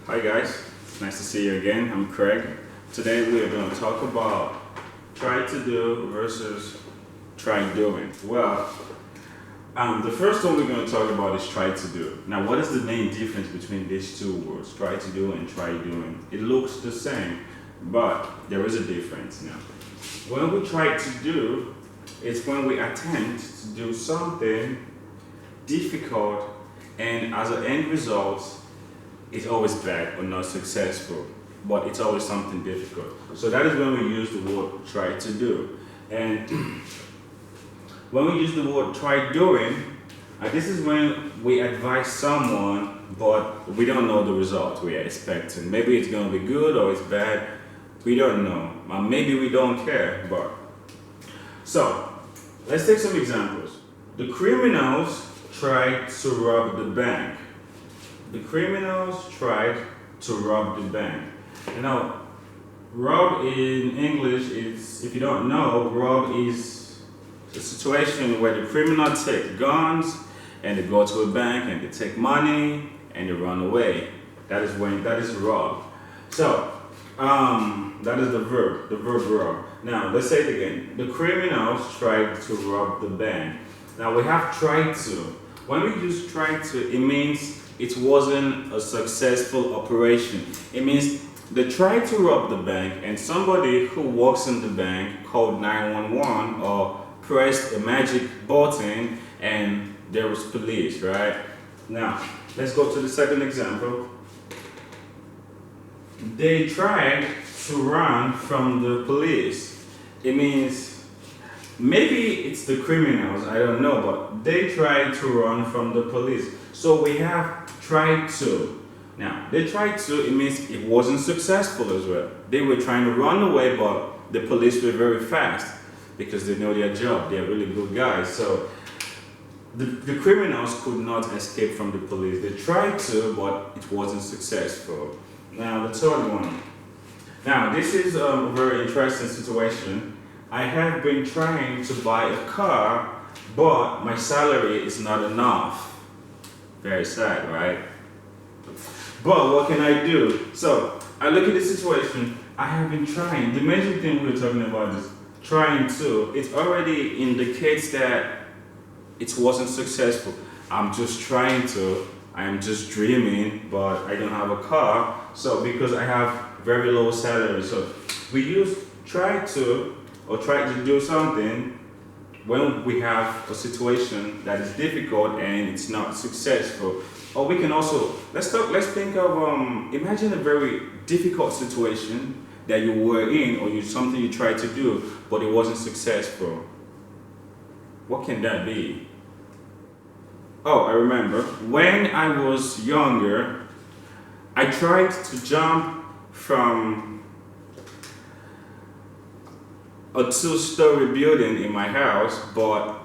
Hi guys, nice to see you again. I'm Craig. Today we are going to talk about try to do versus try doing. The first one we're going to talk about is try to do. Now, what is the main difference between these two words, try to do and try doing? It looks the same, but there is a difference now. When we try to do, it's when we attempt to do something difficult, and as an end result, it's always bad or not successful, but it's always something difficult. So that is when we use the word try to do. And when we use the word try doing, this is when we advise someone, but we don't know the result we are expecting. Maybe it's going to be good or it's bad. We don't know. Maybe we don't care. So let's take some examples. The criminals tried to rob the bank. The criminals tried to rob the bank. Now, rob in English is, if you don't know, rob is a situation where the criminal take guns and they go to a bank and they take money and they run away. That is rob. So, that is the verb rob. Now, let's say it again. The criminals tried to rob the bank. Now, we have tried to. When we use try to, it means it wasn't a successful operation. It means they tried to rob the bank and somebody who works in the bank called 911 or pressed a magic button and there was police, right? Now, let's go to the second example. They tried to run from the police. It means maybe it's the criminals, I don't know, but they tried to run from the police. So we have tried to. Now, they tried to, it means it wasn't successful as well. They were trying to run away, but the police were very fast because they know their job. They're really good guys. So the criminals could not escape from the police. They tried to, but it wasn't successful. Now, the third one. Now, this is a very interesting situation. I have been trying to buy a car, but my salary is not enough. Very sad, right? But what can I do? So I look at the situation. I have been trying. The major thing we're talking about is trying to. It already indicates that it wasn't successful. I'm just trying to. I am just dreaming, but I don't have a car. So because I have very low salary, so we use try to or try to do something when we have a situation that is difficult and it's not successful. Or we can also, let's think of, imagine a very difficult situation that you were in or something you tried to do, but it wasn't successful. What can that be? Oh, I remember. When I was younger, I tried to jump from a 2-story building in my house, but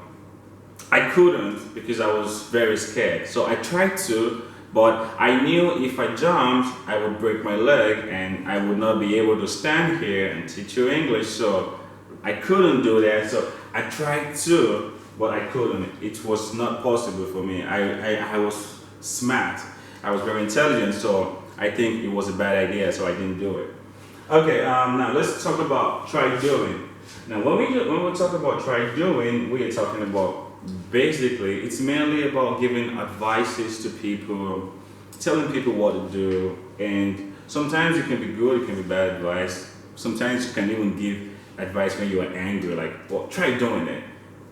I couldn't because I was very scared. So I tried to, but I knew if I jumped, I would break my leg and I would not be able to stand here and teach you English. So I couldn't do that. So I tried to, but I couldn't. It was not possible for me. I was smart. I was very intelligent, so I think it was a bad idea, so I didn't do it. Okay, now let's talk about try doing. Now, when we talk about try doing, we are talking about basically, it's mainly about giving advices to people, telling people what to do, and sometimes it can be good, it can be bad advice. Sometimes you can even give advice when you are angry, like, well, try doing it.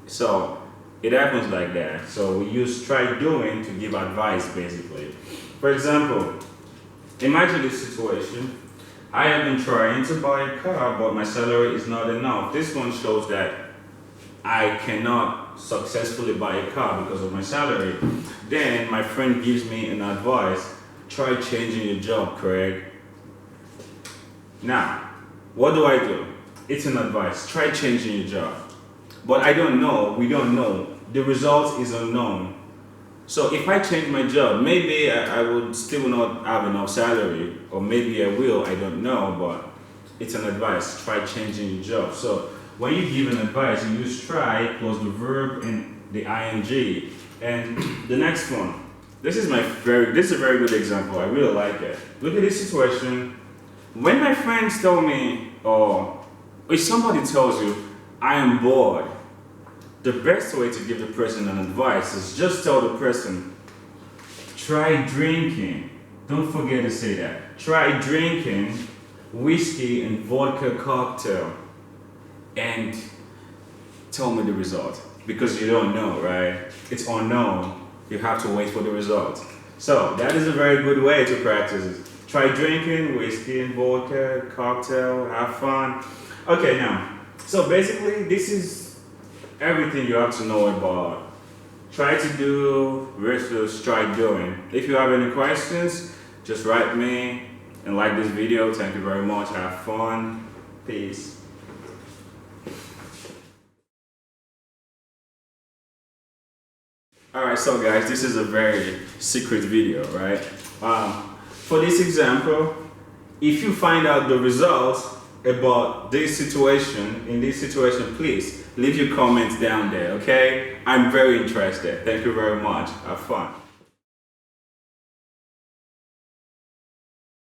So it happens like that. So we use try doing to give advice, basically. For example, imagine this situation. I have been trying to buy a car, but my salary is not enough. This one shows that I cannot successfully buy a car because of my salary. Then my friend gives me an advice, try changing your job, Craig. Now, what do? It's an advice, try changing your job. But I don't know, we don't know. The result is unknown. So if I change my job, maybe I would still not have enough salary, or maybe I will, I don't know, but it's an advice, try changing your job. So when you give an advice, you use try plus the verb and the ing. And the next one, This is a very good example. I really like it. Look at this situation. When my friends tell me, or if somebody tells you, I am bored, the best way to give the person an advice is just tell the person, try drinking. Don't forget to say that. Try drinking whiskey and vodka cocktail and tell me the result. Because you don't know, right? It's unknown. You have to wait for the result. So that is a very good way to practice it. Try drinking whiskey and vodka cocktail, have fun. Okay, now, so basically this is everything you have to know about try to do versus try doing. If you have any questions, just write me and like this video. Thank you very much. Have fun. Peace. Alright, so guys, this is a very secret video, right? For this example, if you find out the results about this situation, in this situation, please leave your comments down there, okay? I'm very interested. Thank you very much. Have fun.